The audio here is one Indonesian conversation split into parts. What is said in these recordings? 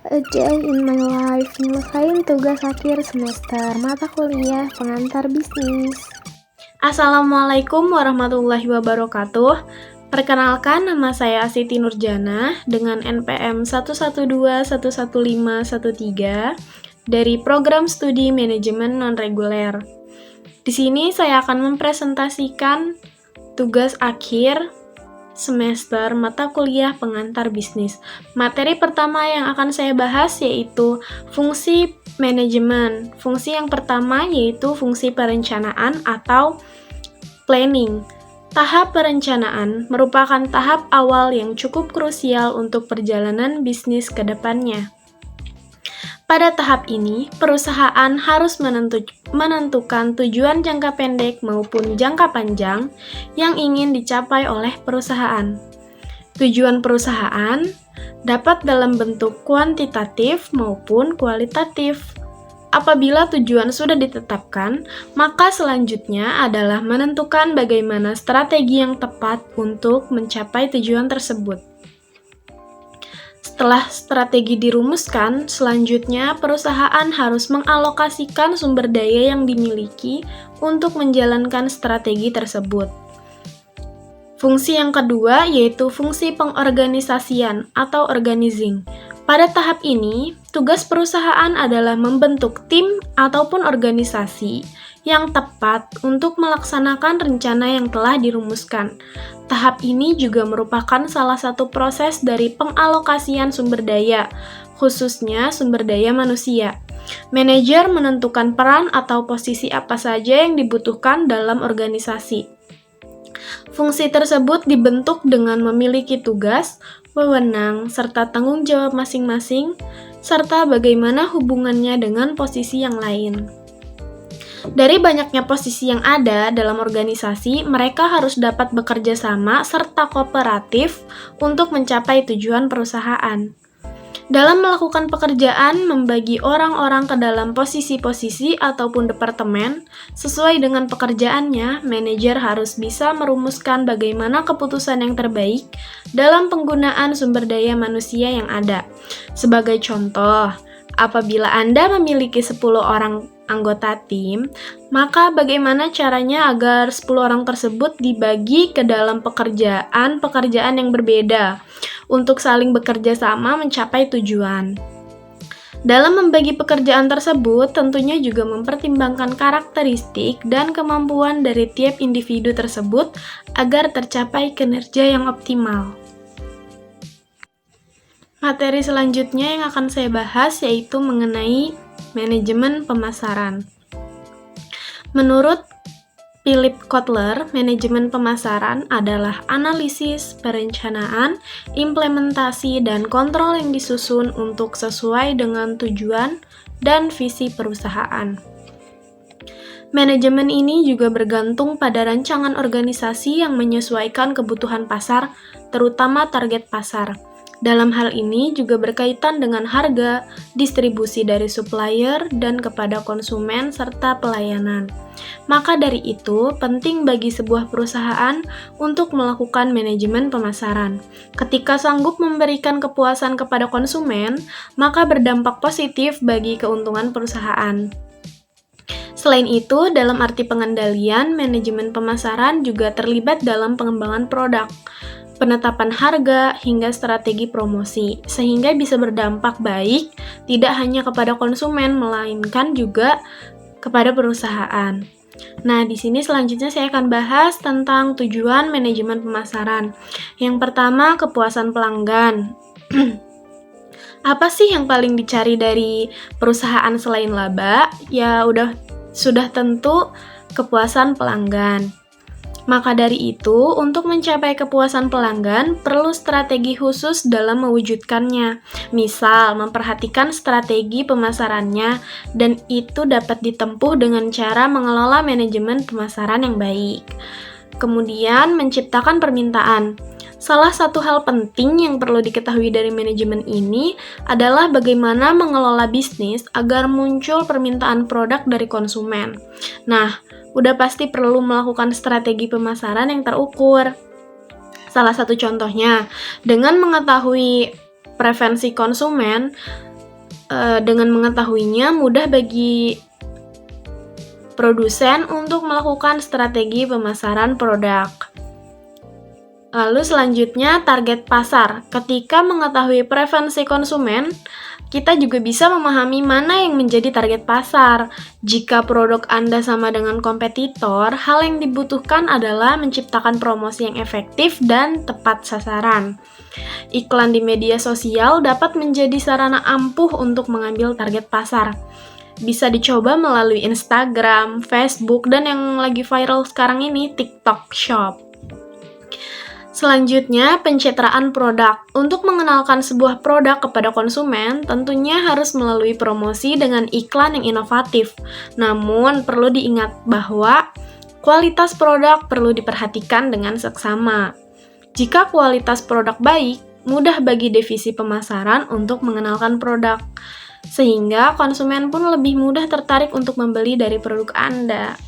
A day in my life, nyelesain tugas akhir semester, mata kuliah pengantar bisnis. Assalamualaikum warahmatullahi wabarakatuh. Perkenalkan, nama saya Siti Nurjana dengan NPM 112115113 dari Program Studi Manajemen Non-Reguler. Di sini saya akan mempresentasikan tugas akhir semester mata kuliah pengantar bisnis. Materi pertama yang akan saya bahas yaitu fungsi manajemen. Fungsi yang pertama yaitu fungsi perencanaan atau planning. Tahap perencanaan merupakan tahap awal yang cukup krusial untuk perjalanan bisnis ke depannya. Pada tahap ini, perusahaan harus menentukan tujuan jangka pendek maupun jangka panjang yang ingin dicapai oleh perusahaan. Tujuan perusahaan dapat dalam bentuk kuantitatif maupun kualitatif. Apabila tujuan sudah ditetapkan, maka selanjutnya adalah menentukan bagaimana strategi yang tepat untuk mencapai tujuan tersebut. Setelah strategi dirumuskan, selanjutnya perusahaan harus mengalokasikan sumber daya yang dimiliki untuk menjalankan strategi tersebut. Fungsi yang kedua yaitu fungsi pengorganisasian atau organizing. Pada tahap ini, tugas perusahaan adalah membentuk tim ataupun organisasi yang tepat untuk melaksanakan rencana yang telah dirumuskan. Tahap ini juga merupakan salah satu proses dari pengalokasian sumber daya, khususnya sumber daya manusia. Manajer menentukan peran atau posisi apa saja yang dibutuhkan dalam organisasi. Fungsi tersebut dibentuk dengan memiliki tugas, wewenang, serta tanggung jawab masing-masing, serta bagaimana hubungannya dengan posisi yang lain. Dari banyaknya posisi yang ada dalam organisasi, mereka harus dapat bekerja sama serta kooperatif untuk mencapai tujuan perusahaan. Dalam melakukan pekerjaan, membagi orang-orang ke dalam posisi-posisi ataupun departemen, sesuai dengan pekerjaannya, manajer harus bisa merumuskan bagaimana keputusan yang terbaik dalam penggunaan sumber daya manusia yang ada. Sebagai contoh, apabila Anda memiliki 10 orang anggota tim, maka bagaimana caranya agar 10 orang tersebut dibagi ke dalam pekerjaan yang berbeda untuk saling bekerja sama mencapai tujuan. Dalam membagi pekerjaan tersebut, tentunya juga mempertimbangkan karakteristik dan kemampuan dari tiap individu tersebut agar tercapai kinerja yang optimal. Materi selanjutnya yang akan saya bahas yaitu mengenai manajemen pemasaran. Menurut Philip Kotler, manajemen pemasaran adalah analisis, perencanaan, implementasi, dan kontrol yang disusun untuk sesuai dengan tujuan dan visi perusahaan. Manajemen ini juga bergantung pada rancangan organisasi yang menyesuaikan kebutuhan pasar, terutama target pasar. Dalam hal ini juga berkaitan dengan harga, distribusi dari supplier, dan kepada konsumen, serta pelayanan. Maka dari itu, penting bagi sebuah perusahaan untuk melakukan manajemen pemasaran. Ketika sanggup memberikan kepuasan kepada konsumen, maka berdampak positif bagi keuntungan perusahaan. Selain itu, dalam arti pengendalian, manajemen pemasaran juga terlibat dalam pengembangan produk, penetapan harga, hingga strategi promosi, sehingga bisa berdampak baik tidak hanya kepada konsumen, melainkan juga kepada perusahaan. Nah, di sini selanjutnya saya akan bahas tentang tujuan manajemen pemasaran. Yang pertama, kepuasan pelanggan. Apa sih yang paling dicari dari perusahaan selain laba? Ya, sudah tentu kepuasan pelanggan. Maka dari itu, untuk mencapai kepuasan pelanggan, perlu strategi khusus dalam mewujudkannya. Misal, memperhatikan strategi pemasarannya, dan itu dapat ditempuh dengan cara mengelola manajemen pemasaran yang baik. Kemudian, menciptakan permintaan. Salah satu hal penting yang perlu diketahui dari manajemen ini adalah bagaimana mengelola bisnis agar muncul permintaan produk dari konsumen. Nah, udah pasti perlu melakukan strategi pemasaran yang terukur. Salah satu contohnya, dengan mengetahui preferensi konsumen, Dengan mengetahuinya, mudah bagi produsen untuk melakukan strategi pemasaran produk. Lalu selanjutnya, target pasar. Ketika mengetahui preferensi konsumen, kita juga bisa memahami mana yang menjadi target pasar. Jika produk Anda sama dengan kompetitor, hal yang dibutuhkan adalah menciptakan promosi yang efektif dan tepat sasaran. Iklan di media sosial dapat menjadi sarana ampuh untuk mengambil target pasar. Bisa dicoba melalui Instagram, Facebook, dan yang lagi viral sekarang ini, TikTok Shop. Selanjutnya, pencitraan produk. Untuk mengenalkan sebuah produk kepada konsumen, tentunya harus melalui promosi dengan iklan yang inovatif. Namun, perlu diingat bahwa kualitas produk perlu diperhatikan dengan seksama. Jika kualitas produk baik, mudah bagi divisi pemasaran untuk mengenalkan produk, sehingga konsumen pun lebih mudah tertarik untuk membeli dari produk Anda.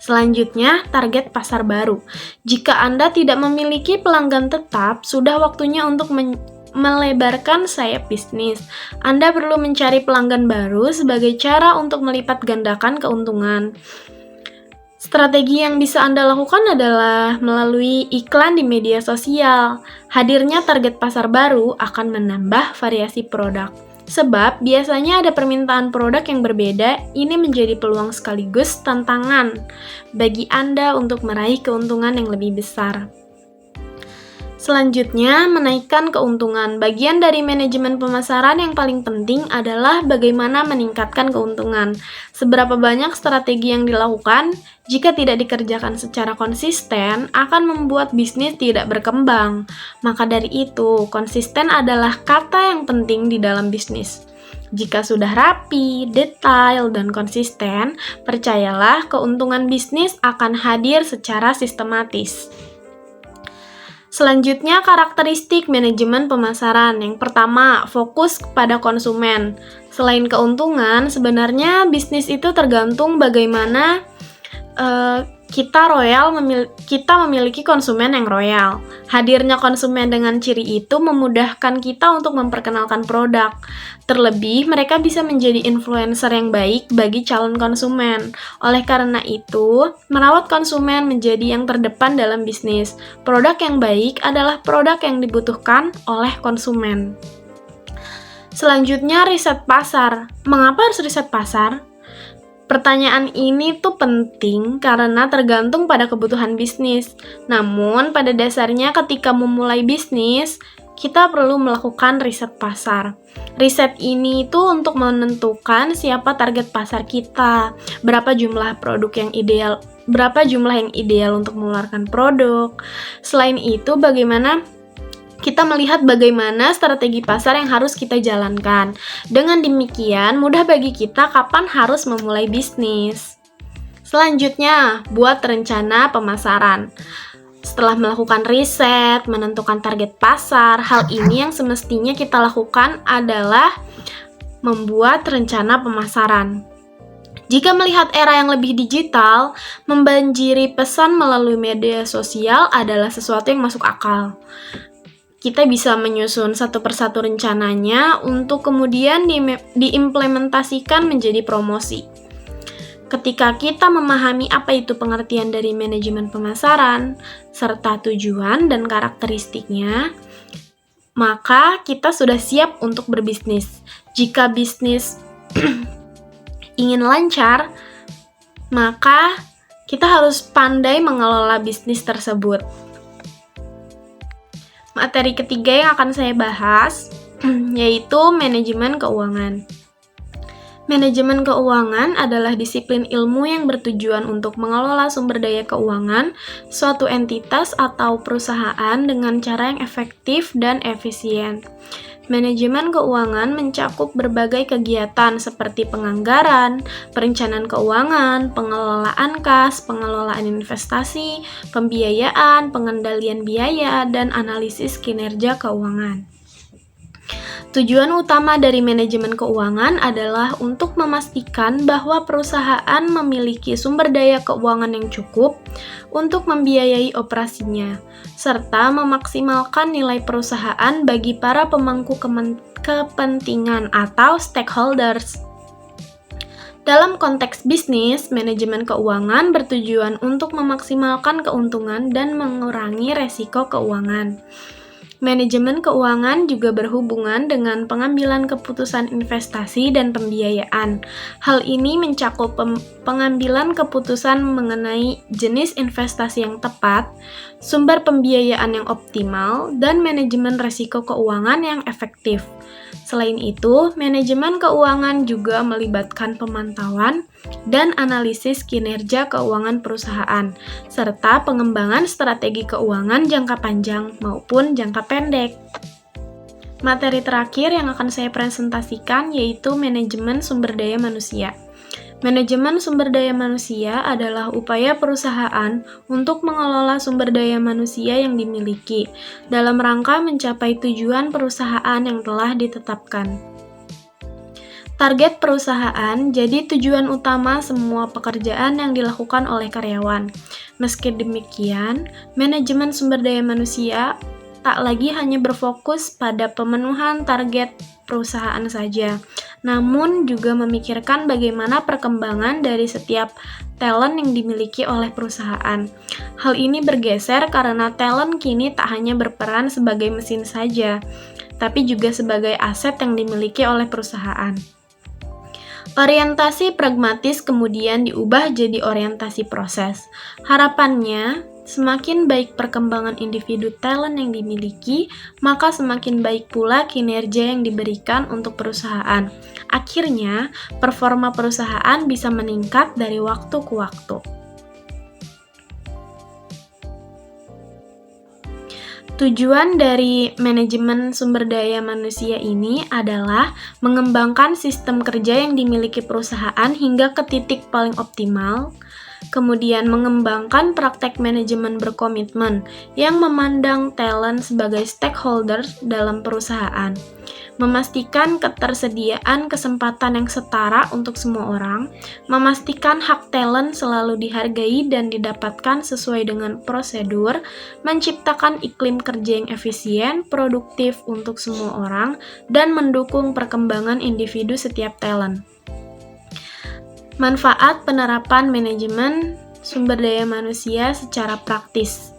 Selanjutnya, target pasar baru. Jika Anda tidak memiliki pelanggan tetap, sudah waktunya untuk melebarkan sayap bisnis. Anda perlu mencari pelanggan baru sebagai cara untuk melipat gandakan keuntungan. Strategi yang bisa Anda lakukan adalah melalui iklan di media sosial. Hadirnya target pasar baru akan menambah variasi produk. Sebab biasanya ada permintaan produk yang berbeda, ini menjadi peluang sekaligus tantangan bagi Anda untuk meraih keuntungan yang lebih besar. Selanjutnya, menaikkan keuntungan. Bagian dari manajemen pemasaran yang paling penting adalah bagaimana meningkatkan keuntungan. Seberapa banyak strategi yang dilakukan, jika tidak dikerjakan secara konsisten, akan membuat bisnis tidak berkembang. Maka dari itu, konsisten adalah kata yang penting di dalam bisnis. Jika sudah rapi, detail, dan konsisten, percayalah keuntungan bisnis akan hadir secara sistematis. Selanjutnya, karakteristik manajemen pemasaran. Yang pertama, fokus kepada konsumen. Selain keuntungan, sebenarnya bisnis itu tergantung bagaimana kita memiliki konsumen yang royal. Hadirnya konsumen dengan ciri itu memudahkan kita untuk memperkenalkan produk. Terlebih, mereka bisa menjadi influencer yang baik bagi calon konsumen. Oleh karena itu, merawat konsumen menjadi yang terdepan dalam bisnis. Produk yang baik adalah produk yang dibutuhkan oleh konsumen. Selanjutnya, riset pasar. Mengapa harus riset pasar? Pertanyaan ini tuh penting karena tergantung pada kebutuhan bisnis. Namun, pada dasarnya ketika memulai bisnis, kita perlu melakukan riset pasar. Riset ini tuh untuk menentukan siapa target pasar kita, berapa jumlah yang ideal untuk mengeluarkan produk. Selain itu, kita melihat bagaimana strategi pasar yang harus kita jalankan. Dengan demikian, mudah bagi kita kapan harus memulai bisnis. Selanjutnya, buat rencana pemasaran. Setelah melakukan riset, menentukan target pasar, hal ini yang semestinya kita lakukan adalah membuat rencana pemasaran. Jika melihat era yang lebih digital, membanjiri pesan melalui media sosial adalah sesuatu yang masuk akal. Kita bisa menyusun satu persatu rencananya untuk kemudian diimplementasikan menjadi promosi. Ketika kita memahami apa itu pengertian dari manajemen pemasaran, serta tujuan dan karakteristiknya, maka kita sudah siap untuk berbisnis. Jika bisnis ingin lancar, maka kita harus pandai mengelola bisnis tersebut. Materi ketiga yang akan saya bahas yaitu manajemen keuangan. Manajemen keuangan adalah disiplin ilmu yang bertujuan untuk mengelola sumber daya keuangan suatu entitas atau perusahaan dengan cara yang efektif dan efisien. Manajemen keuangan mencakup berbagai kegiatan seperti penganggaran, perencanaan keuangan, pengelolaan kas, pengelolaan investasi, pembiayaan, pengendalian biaya, dan analisis kinerja keuangan. Tujuan utama dari manajemen keuangan adalah untuk memastikan bahwa perusahaan memiliki sumber daya keuangan yang cukup untuk membiayai operasinya, serta memaksimalkan nilai perusahaan bagi para pemangku kepentingan atau stakeholders. Dalam konteks bisnis, manajemen keuangan bertujuan untuk memaksimalkan keuntungan dan mengurangi resiko keuangan. Manajemen keuangan juga berhubungan dengan pengambilan keputusan investasi dan pembiayaan. Hal ini mencakup pengambilan keputusan mengenai jenis investasi yang tepat, sumber pembiayaan yang optimal, dan manajemen risiko keuangan yang efektif. Selain itu, manajemen keuangan juga melibatkan pemantauan dan analisis kinerja keuangan perusahaan, serta pengembangan strategi keuangan jangka panjang maupun jangka pendek. Materi terakhir yang akan saya presentasikan yaitu manajemen sumber daya manusia. Manajemen sumber daya manusia adalah upaya perusahaan untuk mengelola sumber daya manusia yang dimiliki dalam rangka mencapai tujuan perusahaan yang telah ditetapkan. Target perusahaan jadi tujuan utama semua pekerjaan yang dilakukan oleh karyawan. Meski demikian, manajemen sumber daya manusia tak lagi hanya berfokus pada pemenuhan target perusahaan saja, namun juga memikirkan bagaimana perkembangan dari setiap talent yang dimiliki oleh perusahaan. Hal ini bergeser karena talent kini tak hanya berperan sebagai mesin saja, tapi juga sebagai aset yang dimiliki oleh perusahaan. Orientasi pragmatis kemudian diubah jadi orientasi proses. Harapannya, semakin baik perkembangan individu talent yang dimiliki, maka semakin baik pula kinerja yang diberikan untuk perusahaan. Akhirnya, performa perusahaan bisa meningkat dari waktu ke waktu. Tujuan dari manajemen sumber daya manusia ini adalah mengembangkan sistem kerja yang dimiliki perusahaan hingga ke titik paling optimal, kemudian mengembangkan praktek manajemen berkomitmen yang memandang talent sebagai stakeholder dalam perusahaan, memastikan ketersediaan kesempatan yang setara untuk semua orang, memastikan hak talent selalu dihargai dan didapatkan sesuai dengan prosedur, menciptakan iklim kerja yang efisien, produktif untuk semua orang, dan mendukung perkembangan individu setiap talent. Manfaat penerapan manajemen sumber daya manusia secara praktis,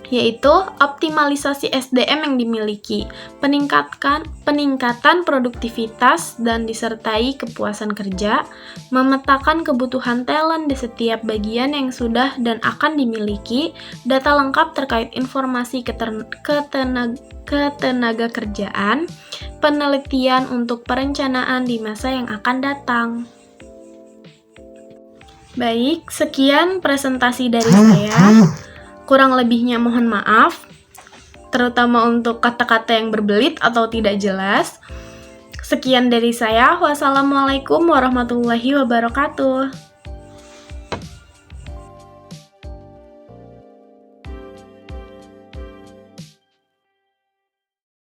yaitu optimalisasi SDM yang dimiliki, peningkatan produktivitas dan disertai kepuasan kerja, memetakan kebutuhan talent di setiap bagian yang sudah dan akan dimiliki, data lengkap terkait informasi ketenaga kerjaan, penelitian untuk perencanaan di masa yang akan datang. Baik, sekian presentasi dari saya. Kurang lebihnya mohon maaf, terutama untuk kata-kata yang berbelit atau tidak jelas. Sekian dari saya. Wassalamualaikum warahmatullahi wabarakatuh.